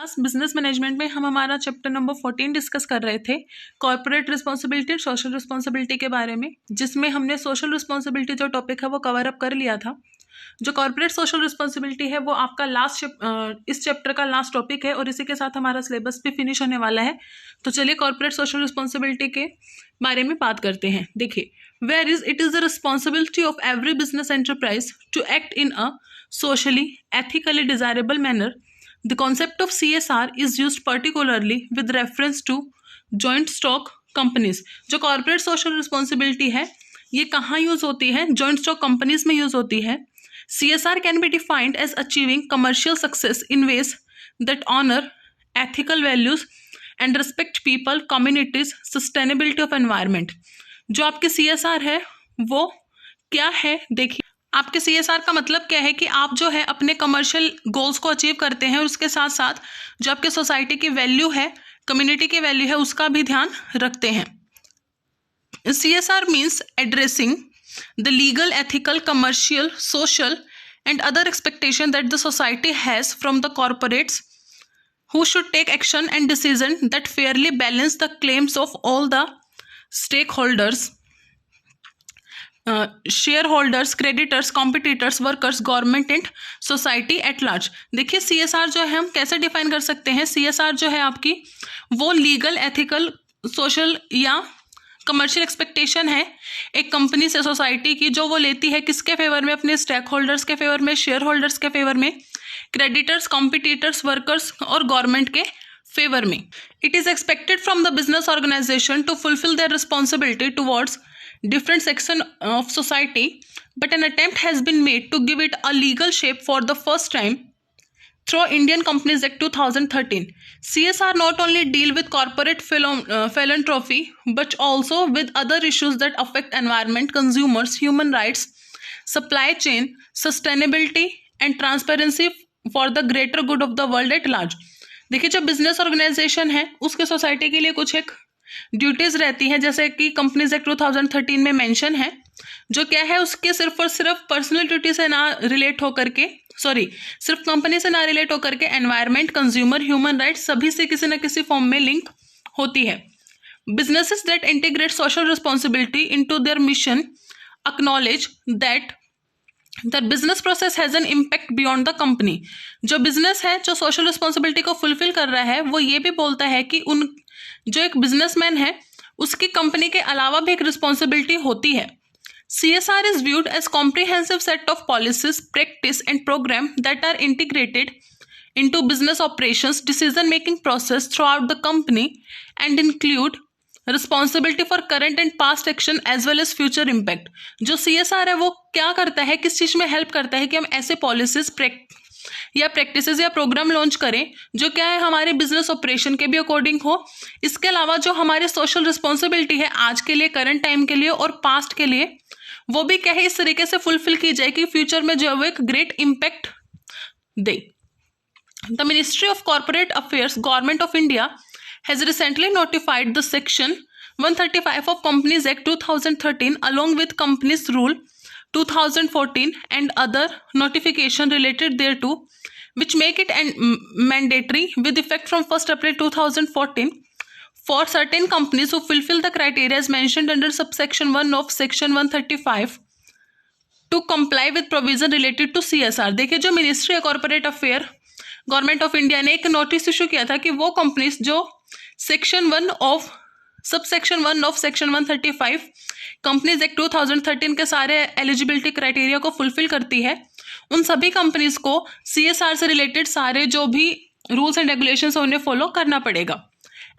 Last business management में हम हमारा चैप्टर नंबर 14 डिस्कस कर रहे थे कॉर्पोरेट रिस्पॉन्सिबिलिटी, सोशल रिस्पॉन्सिबिलिटी के बारे में, जिसमें हमने सोशल रिस्पॉन्सिबिलिटी जो टॉपिक है वो कवर अप कर लिया था। जो कॉर्पोरेट सोशल रिस्पॉन्सिबिलिटी है वो आपका इस चैप्टर का लास्ट टॉपिक है और इसी के साथ हमारा सिलेबस भी फिनिश होने वाला है। तो चलिए कॉर्पोरेट सोशल रिस्पॉन्सिबिलिटी के बारे में बात करते हैं। देखिए, where is it is the responsibility of every business enterprise to act in a socially, ethically desirable manner. The concept of CSR is used particularly with reference to joint stock companies. जो corporate social responsibility है ये कहाँ use होती है? joint stock companies में use होती है। CSR can be defined as achieving commercial success in ways that honor ethical values and respect people, communities, sustainability of environment. जो आपकी CSR है वो क्या है? देखिए, आपके CSR का मतलब क्या है कि आप जो है अपने कमर्शियल गोल्स को अचीव करते हैं और उसके साथ साथ जो आपके सोसाइटी की वैल्यू है, कम्युनिटी की वैल्यू है, उसका भी ध्यान रखते हैं। CSR means addressing the legal, ethical, commercial, social and other expectation that the society has from the corporates who should take action and decision that fairly balance the claims of all the stakeholders, share holders, creditors, competitors, workers, government and society at large. देखिए, CSR जो है हम कैसे define कर सकते हैं? CSR जो है आपकी वो लीगल, एथिकल, सोशल या कमर्शियल एक्सपेक्टेशन है एक कंपनी से सोसाइटी की, जो वो लेती है किसके फेवर में? अपने स्टेक होल्डर्स के फेवर में, शेयर होल्डर्स के फेवर में, क्रेडिटर्स, कॉम्पिटिटर्स, वर्कर्स और गवर्नमेंट के फेवर में। It is expected from the business organisation to fulfil their responsibility towards different section of society, but an attempt has been made to give it a legal shape for the first time through Indian Companies Act 2013. CSR not only deal with corporate philanthropy but also with other issues that affect environment, consumers, human rights, supply chain, sustainability and transparency for the greater good of the world at large. देखिए, जो business organisation है उसके society के लिए कुछ एक duties रहती हैं, जैसे कि कंपनीज एक्ट 2013 में मेंशन है, जो क्या है उसके सिर्फ और सिर्फ पर्सनल ड्यूटी से ना रिलेट होकर के, सिर्फ कंपनी से ना रिलेट होकर के एनवायरनमेंट, कंज्यूमर, ह्यूमन राइट्स सभी से किसी न किसी फॉर्म में लिंक होती है। Businesses that integrate social responsibility into their mission acknowledge that the business process has an impact beyond the company. जो बिजनेस है जो सोशल रिस्पॉन्सिबिलिटी को फुलफिल कर रहा है वो ये भी बोलता है कि जो एक बिजनेसमैन है उसकी कंपनी के अलावा भी एक रिस्पॉन्सिबिलिटी होती है। CSR is viewed as comprehensive set of policies, practice and program that are integrated into business operations, decision making process throughout the company and include responsibility for current and past action as well as future impact. जो CSR है वो क्या करता है, किस चीज में help करता है कि हम ऐसे पॉलिसीज या प्रैक्टिसेस या प्रोग्राम लॉन्च करें जो क्या है हमारे बिजनेस ऑपरेशन के भी अकॉर्डिंग हो। इसके अलावा जो हमारे सोशल रिस्पॉन्सिबिलिटी है आज के लिए, करंट टाइम के लिए और पास्ट के लिए, वो भी क्या है इस तरीके से फुलफिल की जाए कि फ्यूचर में जो है वो एक great impact they. The ministry of corporate affairs, government of India has recently notified the section 135 of companies act 2013 along with companies rule 2014 and other notification related thereto, which make it mandatory with effect from 1st April 2014 for certain companies who fulfill the criteria as mentioned under subsection 1 of section 135 to comply with provision related to CSR. देखिए, जो ministry corporate affair government of India ने एक notice issue किया था कि वो companies जो subsection 1 of section 135 companies act 2013 के सारे एलिजिबिलिटी क्राइटेरिया को फुलफिल करती है, उन सभी कंपनीज को CSR से रिलेटेड सारे जो भी रूल्स एंड रेगुलेशंस हैं उन्हें फॉलो करना पड़ेगा।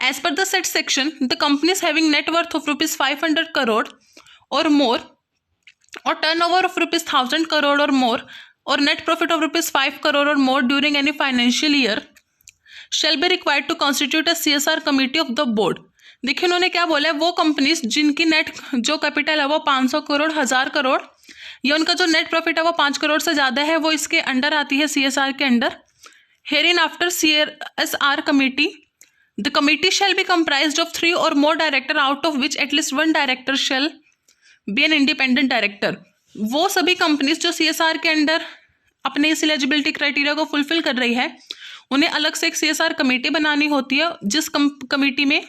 As per the set section, the companies having net worth of ₹500 crore और मोर और टर्नओवर ऑफ ₹1000 करोड़ और मोर और नेट प्रॉफिट ऑफ ₹5 करोड़ और मोर during any financial year shall be required to constitute a CSR committee of the board. देखिए, उन्होंने क्या बोला है, वो कंपनीज जिनकी नेट जो कैपिटल है वो 500 करोड़, 1000 करोड़ या उनका जो नेट प्रॉफिट है वो 5 करोड़ से ज़्यादा है, वो इसके अंडर आती है, CSR के under. Hereafter CSR committee, the committee shall be comprised of 3 or more director out of which at least 1 director shall be an independent director. वो सभी कंपनीज जो CSR के अंडर अपने इस एलिजिबिलिटी क्राइटेरिया को फुलफिल कर रही है उन्हें अलग से एक CSR कमेटी बनानी होती है, जिस कमेटी में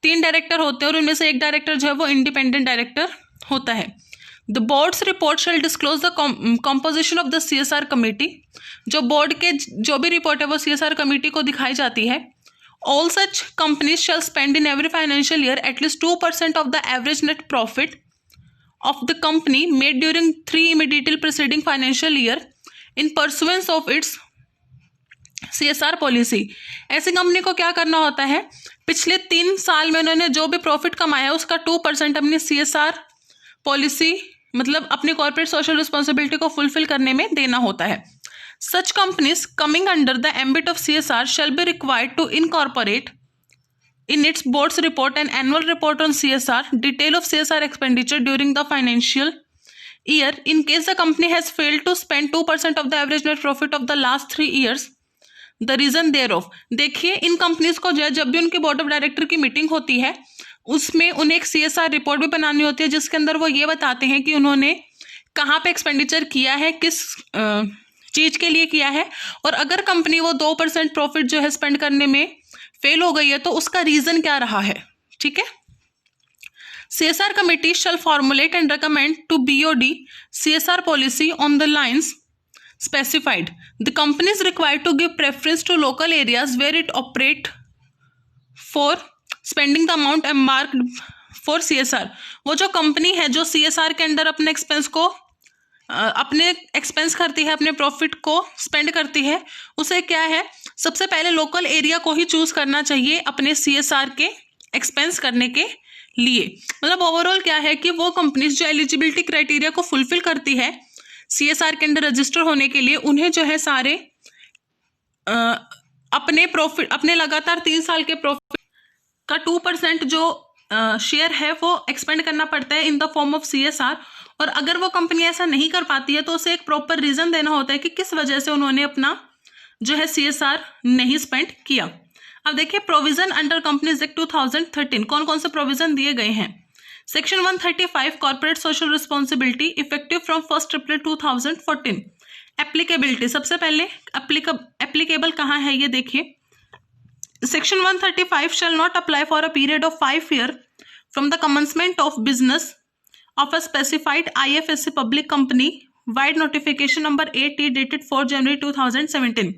3 डायरेक्टर होते हैं और उनमें से एक डायरेक्टर जो है वो इंडिपेंडेंट डायरेक्टर होता है। The boards report shell disclose the composition of the CSR committee. जो बोर्ड के जो भी रिपोर्ट है वो CSR कमेटी को दिखाई जाती है। All such companies shall spend in every financial year at least 2% of the average net profit of the company made during 3 immediately preceding financial year in pursuance of its CSR policy। ऐसी company को क्या करना होता है, पिछले 3 साल में उन्होंने जो भी प्रॉफिट कमाया है उसका 2% अपनी CSR पॉलिसी मतलब अपनी कॉर्पोरेट सोशल रिस्पॉन्सिबिलिटी को फुलफिल करने में देना होता है। Such companies coming under the ambit of CSR shall be required to incorporate in its board's report an annual report on CSR, detail of CSR expenditure during the financial year in case the company has failed to spend 2% of the average net profit of the last 3 years, the reason thereof। देखिए इन companies को जो है जब भी उनकी board of director की meeting होती है उसमें उन्हें एक CSR रिपोर्ट भी बनानी होती है, जिसके अंदर वो ये बताते हैं कि उन्होंने कहाँ पे एक्सपेंडिचर किया है, किस चीज़ के लिए किया है, और अगर कंपनी वो 2% प्रॉफिट जो है स्पेंड करने में फेल हो गई है तो उसका रीजन क्या रहा है। ठीक है। CSR committee shall formulate and recommend to BOD CSR policy on the lines specified. The company is required to give preference to local areas where it operate for spending the amount embarked for CSR। वो जो company है जो CSR के अंदर अपने expense को अपने expense करती है, अपने प्रॉफिट को स्पेंड करती है, उसे क्या है सबसे पहले लोकल एरिया को ही चूज करना चाहिए अपने CSR के एक्सपेंस करने के लिए। मतलब ओवरऑल क्या है कि वो कंपनीज जो एलिजिबिलिटी क्राइटेरिया को फुलफिल करती है CSR के अंदर रजिस्टर होने के लिए, उन्हें जो है सारे अपने प्रॉफिट अपने लगातार 3 साल के प्रॉफिट का 2% जो शेयर है वो एक्सपेंड करना पड़ता है in the form of CSR। और अगर वो कंपनी ऐसा नहीं कर पाती है तो उसे एक प्रॉपर रीजन देना होता है कि किस वजह से उन्होंने अपना जो है CSR नहीं स्पेंड किया। अब देखिए प्रोविजन अंडर कंपनीज एक्ट 2013 कौन कौन से प्रोविजन दिए गए हैं। Section 135 corporate social responsibility effective from 1 April 2014। Applicability सबसे पहले एप्लीकेबल कहाँ है ये देखिए। Section 135 shall not apply for a period of 5 years from the commencement of business of a specified IFSC public company wide notification number 8T dated 4 January 2017।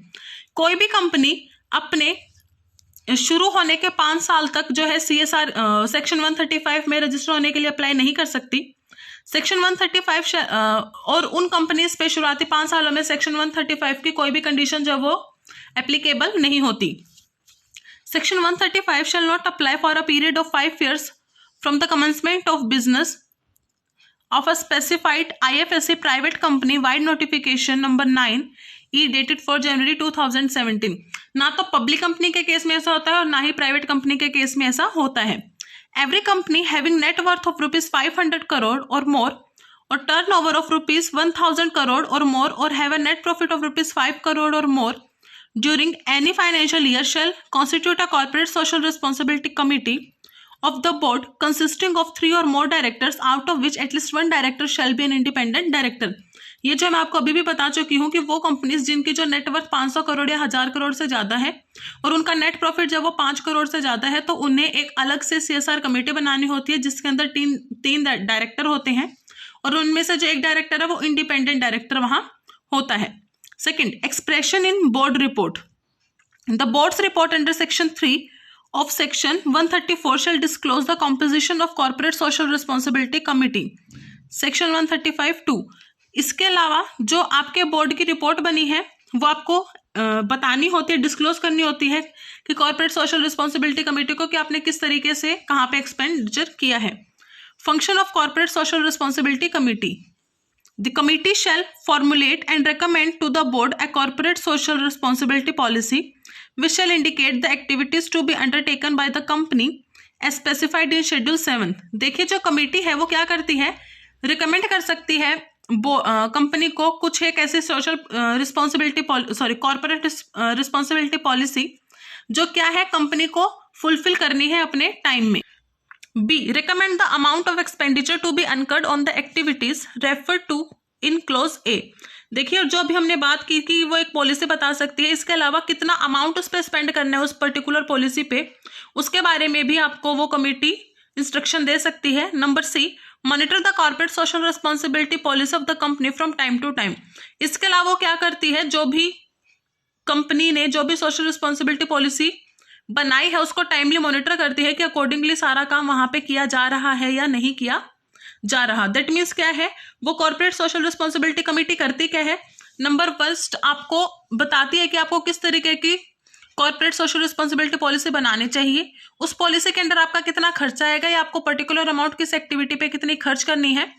कोई भी company अपने शुरू होने के 5 साल तक जो है CSR सेक्शन 135 में रजिस्टर होने के लिए अप्लाई नहीं कर सकती। सेक्शन 135 और उन कंपनीज पे शुरुआती 5 सालों में सेक्शन 135 की कोई भी कंडीशन जो वो एप्लीकेबल नहीं होती। Section 135 shall not apply for a period of 5 years from the commencement of business of a specified IFSC private company wide notification number 9E dated 4 January 2017। ना तो पब्लिक कंपनी के केस में ऐसा होता है और ना ही प्राइवेट कंपनी के केस में ऐसा होता है। Every company having net worth of rupees 500 crore or more or turnover of rupees 1000 crore or more or have a net profit of rupees 5 crore or more during any financial year shall constitute a corporate social responsibility committee of the board consisting of 3 or more directors out of which at least 1 director shall be an independent director। ये जो मैं आपको अभी भी बता चुकी हूँ कि वो कंपनीज जिनकी जो नेटवर्थ 500 करोड़ या 1000 करोड़ से ज़्यादा है और उनका नेट प्रॉफिट जब वो 5 करोड़ से ज़्यादा है तो उन्हें एक अलग से CSR कमेटी बनानी होती है जिसके अंदर 3 डायरेक्टर होते हैं और उनमें से जो एक डायरेक्टर है वो इंडिपेंडेंट डायरेक्टर वहाँ होता है। Second, expression in board report. The board's report under section 3 of section 134 shall disclose the composition of corporate social responsibility committee. Section 135(2). इसके अलावा जो आपके बोर्ड की रिपोर्ट बनी है वो आपको बतानी होती है, डिस्क्लोज करनी होती है कि कॉर्पोरेट सोशल रिस्पॉन्सिबिलिटी कमेटी को कि आपने किस तरीके से कहाँ पे एक्सपेंडिचर किया है। Function of corporate social responsibility committee. The committee shall formulate and recommend to the board a corporate social responsibility policy which shall indicate the activities to be undertaken by the company as specified in Schedule 7। देखिए जो committee है वो क्या करती है, recommend कर सकती है कंपनी को कुछ एक ऐसी social responsibility corporate responsibility policy जो क्या है कंपनी को फुलफिल करनी है अपने टाइम में। B. Recommend the amount of expenditure to be incurred on the activities referred to in clause A। देखिए, जो अभी हमने बात की कि वो एक पॉलिसी बता सकती है, इसके अलावा कितना अमाउंट उस पर स्पेंड करना है उस पर्टिकुलर पॉलिसी पे, उसके बारे में भी आपको वो कमेटी इंस्ट्रक्शन दे सकती है। Number C, monitor the corporate social responsibility policy of the company from time to time. इसके अलावा वो क्या करती है, जो भी कंपनी ने जो भी सोशल रिस्पॉन्सिबिलिटी पॉलिसी बनाई है उसको टाइमली मॉनिटर करती है कि अकॉर्डिंगली सारा काम वहां पे किया जा रहा है या नहीं किया जा रहा। दैट मीन्स क्या है, वो कॉर्पोरेट सोशल रिस्पॉन्सिबिलिटी कमेटी करती क्या है, नंबर फर्स्ट आपको बताती है कि आपको किस तरीके की कॉर्पोरेट सोशल रिस्पॉन्सिबिलिटी पॉलिसी बनानी चाहिए, उस पॉलिसी के अंदर आपका कितना खर्चा आएगा या आपको पर्टिकुलर अमाउंट किस एक्टिविटी पे कितनी खर्च करनी है,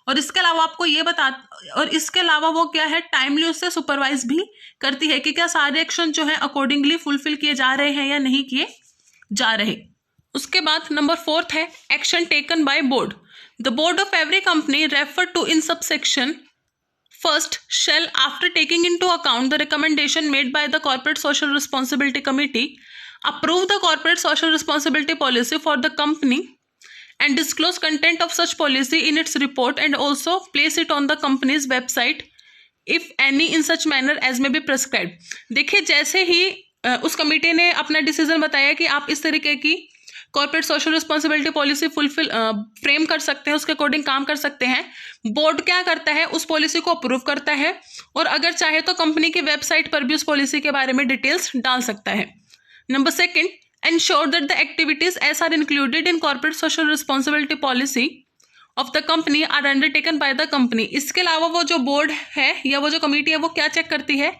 और इसके अलावा आपको ये और इसके अलावा वो क्या है, टाइमली उससे सुपरवाइज भी करती है कि क्या सारे एक्शन जो है अकॉर्डिंगली फुलफिल किए जा रहे हैं या नहीं किए जा रहे। उसके बाद नंबर फोर्थ है action taken by board. The board of every company refer to in subsection first shall, after taking into account the recommendation made by the corporate social responsibility committee, approve the corporate social responsibility policy for the company and disclose content of such policy in its report and also place it on the company's website if any in such manner as may be prescribed। देखिए, जैसे ही उस committee ने अपना decision बताया कि आप इस तरीके की corporate social responsibility policy fulfil frame कर सकते हैं, उसके अकॉर्डिंग काम कर सकते हैं, बोर्ड क्या करता है, उस पॉलिसी को अप्रूव करता है और अगर चाहे तो कंपनी की वेबसाइट पर भी उस पॉलिसी के बारे में डिटेल्स डाल सकता है। Number second, ensure that the activities as are included in corporate social responsibility policy of the company are undertaken by the company. इसके अलावा वो जो बोर्ड है या वो जो कमेटी है वो क्या चेक करती है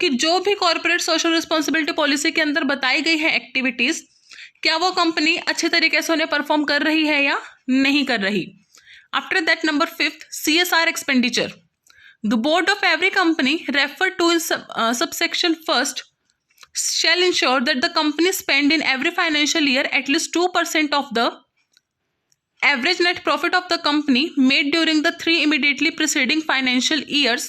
कि जो भी कॉर्पोरेट सोशल रिस्पॉन्सिबिलिटी पॉलिसी के अंदर बताई गई है एक्टिविटीज, क्या वो कंपनी अच्छे तरीके से उन्हें परफॉर्म कर रही है या नहीं कर रही। After that number fifth, CSR expenditure. The board of every company refer to in subsection first shall ensure that the company spend in every financial year at least 2% of the average net profit of the company made during the 3 immediately preceding financial years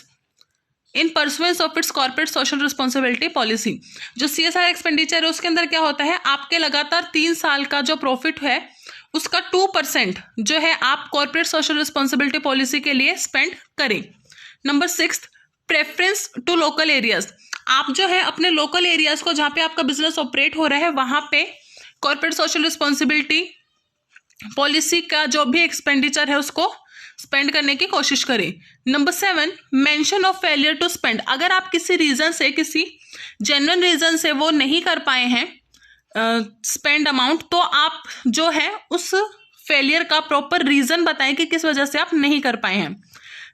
in pursuance of its corporate social responsibility policy. जो CSR expenditure है उसके अंदर क्या होता है, आपके लगातार 3 साल का जो प्रॉफिट है उसका 2% जो है आप कॉर्पोरेट सोशल रिस्पॉन्सिबिलिटी पॉलिसी के लिए स्पेंड करें। Number 6, preference to local areas. आप जो है अपने लोकल एरियाज को जहाँ पे आपका बिजनेस ऑपरेट हो रहा है वहाँ पे कॉर्पोरेट सोशल रिस्पॉन्सिबिलिटी पॉलिसी का जो भी एक्सपेंडिचर है उसको स्पेंड करने की कोशिश करें। Number 7, mention of failure to spend. अगर आप किसी रीजन से, किसी जेन्युइन रीजन से वो नहीं कर पाए हैं स्पेंड अमाउंट, तो आप जो है उस फेलियर का प्रॉपर रीजन बताएं कि किस वजह से आप नहीं कर पाए हैं।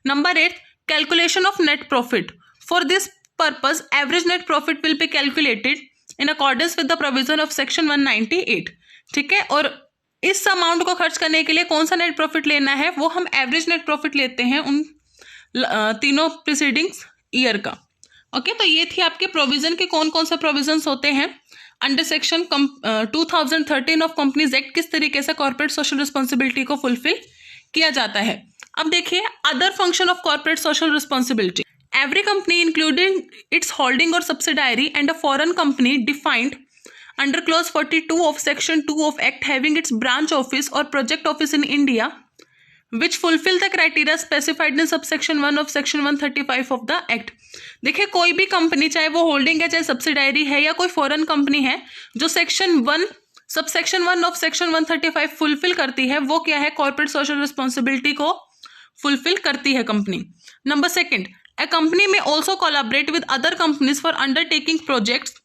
Number 8, calculation of net profit. For this purpose average net profit will be calculated in accordance with the provision of section 198। ठीक है, और इस अमाउंट को खर्च करने के लिए कौन सा नेट प्रॉफिट लेना है, वो हम एवरेज नेट प्रॉफिट लेते हैं उन तीनों प्रीसीडिंग्स ईयर का। ओके, तो ये थी आपके प्रोविजन के कौन कौन से प्रोविजंस होते हैं under section 2013 of companies act, किस तरीके से कॉर्पोरेट सोशल रिस्पॉन्सिबिलिटी को फुलफिल किया जाता है। अब देखिए other function of corporate social responsibility. Every company including its holding और subsidiary and a foreign company defined under clause 42 of section 2 of act having its branch office or project office in India which fulfill the criteria specified in subsection 1 of section 135 of the act। देखिए, कोई भी company चाहे वो holding है, चाहे subsidiary है या कोई फॉरेन कंपनी है, जो सबसेक्शन 1 ऑफ सेक्शन 135 फुलफिल करती है, वो क्या है, कॉर्पोरेट सोशल रिस्पॉन्सिबिलिटी को फुलफिल करती है company. Number 2, a company may also collaborate with other companies for undertaking projects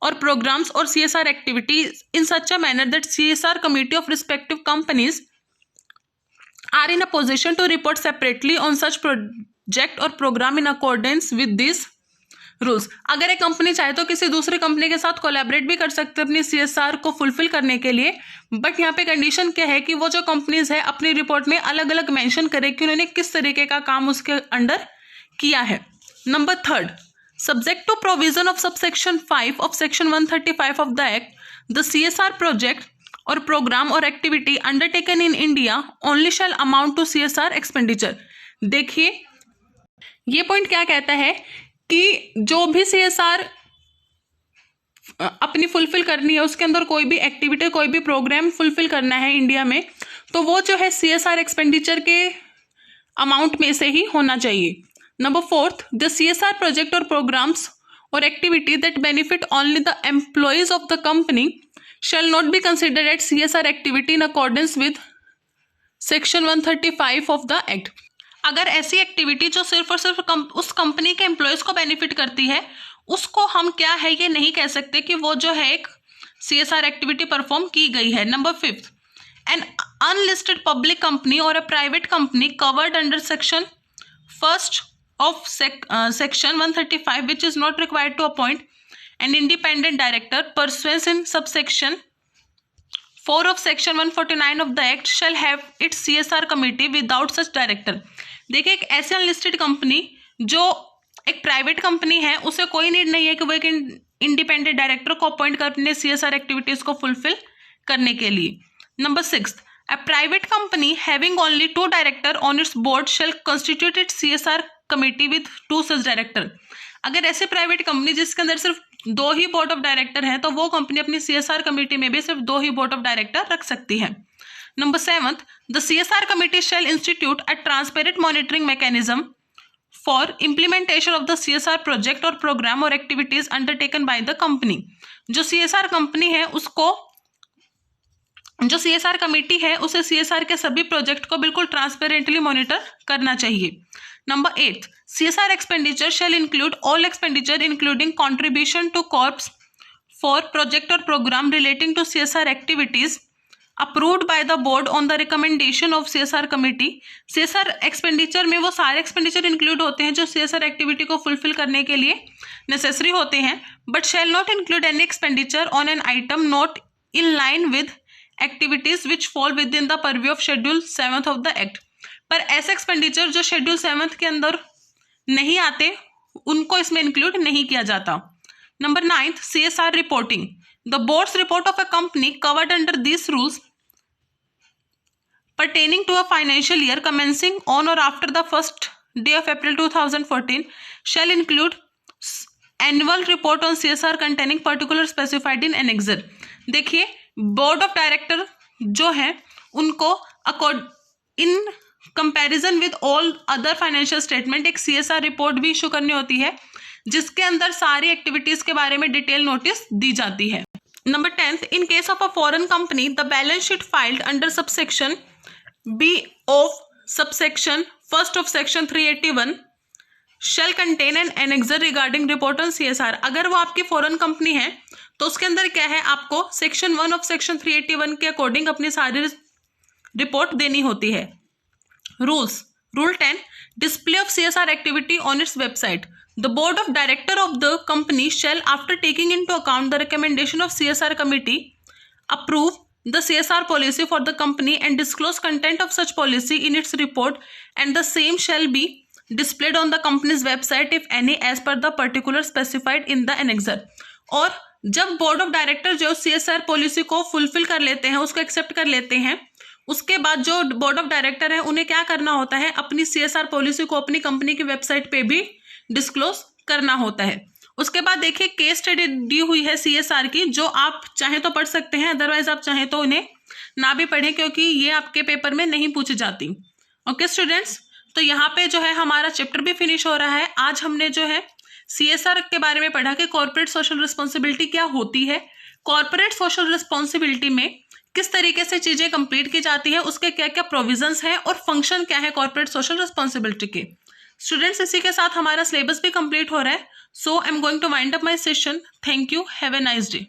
or programs or CSR activities in such a manner that CSR committee of respective companies are in a position to report separately on such project or program in accordance with these rules। अगर एक company चाहे तो किसी दूसरी company के साथ collaborate भी कर सकते हैं अपनी CSR को फुलफिल करने के लिए, बट यहाँ पे कंडीशन क्या है कि वो जो कंपनीज है अपनी रिपोर्ट में अलग अलग मेंशन करे कि उन्होंने किस तरीके का काम उसके अंडर किया है। Number 3, subject to provision of subsection 5 of section 135 of the act, the CSR project or program or activity undertaken in India only shall amount to CSR expenditure। देखिए ये पॉइंट क्या कहता है कि जो भी CSR अपनी फुलफिल करनी है, उसके अंदर कोई भी एक्टिविटी, कोई भी प्रोग्राम फुलफिल करना है इंडिया में, तो वो जो है CSR एक्सपेंडिचर के अमाउंट में से ही होना चाहिए। Number fourth, the CSR project or programs or activity that benefit only the employees of the company shall not be considered as CSR activity in accordance with Section 135 of the Act. अगर ऐसी activity जो सिर्फ और सिर्फ उस company के employees को benefit करती है, उसको हम क्या है ये नहीं कह सकते कि वो जो है एक CSR एक्टिविटी परफॉर्म की गई है. Number fifth, an unlisted public company और a private company covered under section first of section 135 which is not required to appoint an independent director pursuant in subsection 4 of section 149 of the act shall have its CSR committee without such director. देखिए, एक ऐसे unlisted company जो एक private company है, उसे कोई need नहीं है कि वो एक इंडिपेंडेंट डायरेक्टर को अपॉइंट कर अपने CSR एक्टिविटीज को फुलफिल करने के लिए. Number six, a private company having only 2 directors on its board shall constitute its CSR committee with 2 such director. अगर ऐसे प्राइवेट कंपनी जिसके अंदर सिर्फ 2 ही बोर्ड ऑफ डायरेक्टर हैं, तो वो कंपनी अपनी CSR कमेटी में भी सिर्फ 2 ही बोर्ड ऑफ डायरेक्टर रख सकती है. Number seventh, the CSR committee shall institute a transparent monitoring mechanism for implementation of the CSR project or program or activities undertaken by the company. जो CSR company है उसको, जो CSR कमेटी है उसे CSR के सभी प्रोजेक्ट को बिल्कुल ट्रांसपेरेंटली मॉनिटर करना चाहिए. Number eight, CSR expenditure shall include all expenditure including contribution to corpus for project और program relating to CSR activities approved by the board on the recommendation of CSR committee. CSR expenditure में वो सारे expenditure include होते हैं जो CSR activity को fulfil करने के लिए नेसेसरी होते हैं, but shall not include any expenditure on an item not in line with activities which fall with in the purview of schedule 7 of the act. पर ऐसे एक्सपेंडिचर जो शेड्यूल 7 के अंदर नहीं आते, उनको इसमें इंक्लूड नहीं किया जाता. Number ninth, CSR reporting. The boards report of a company covered under this rules pertaining to a financial year commencing on or after the first day of April 2014 shall include annual report on CSR containing particular specified in annexure. देखिए, board of director जो है उनको in comparison with all other financial statement एक CSR report भी issue करनी होती है, जिसके अंदर सारी एक्टिविटीज के बारे में डिटेल नोटिस दी जाती है. Number 10th, in case of a foreign company the balance sheet filed under subsection B of subsection first of section 381 shall contain an annexure regarding report on CSR. अगर वो आपकी foreign company है तो उसके अंदर क्या है, आपको सेक्शन 1 ऑफ सेक्शन 381 के अकॉर्डिंग अपनी सारी रिपोर्ट देनी होती है. Rules. Rule 10, display of CSR activity on its website. The board of director of the company shall after taking into account the recommendation of CSR committee approve the CSR policy for the company and disclose content of such policy in its report, and the same shall be displayed on the company's website if any as per the particular specified in the annexure. और जब board of director जो CSR policy को fulfil कर लेते हैं, उसको accept कर लेते हैं, उसके बाद जो बोर्ड ऑफ डायरेक्टर है उन्हें क्या करना होता है, अपनी CSR पॉलिसी को अपनी कंपनी की वेबसाइट पे भी डिस्क्लोज करना होता है. उसके बाद देखिए, केस स्टडी दी हुई है CSR की, जो आप चाहें तो पढ़ सकते हैं, अदरवाइज आप चाहें तो उन्हें ना भी पढ़ें, क्योंकि ये आपके पेपर में नहीं पूछी जाती. ओके स्टूडेंट्स, तो यहाँ पे जो है हमारा चैप्टर भी फिनिश हो रहा है. आज हमने जो है CSR के बारे में पढ़ा कि कॉर्पोरेट सोशल रिस्पॉन्सिबिलिटी क्या होती है, कॉर्पोरेट सोशल रिस्पॉन्सिबिलिटी में किस तरीके से चीजें कंप्लीट की जाती है, उसके क्या क्या प्रोविजंस हैं और फंक्शन क्या है कॉर्पोरेट सोशल रिस्पॉन्सिबिलिटी के. स्टूडेंट्स, इसी के साथ हमारा सिलेबस भी कंप्लीट हो रहा है. So I'm going to wind up my session. Thank you. Have a nice day.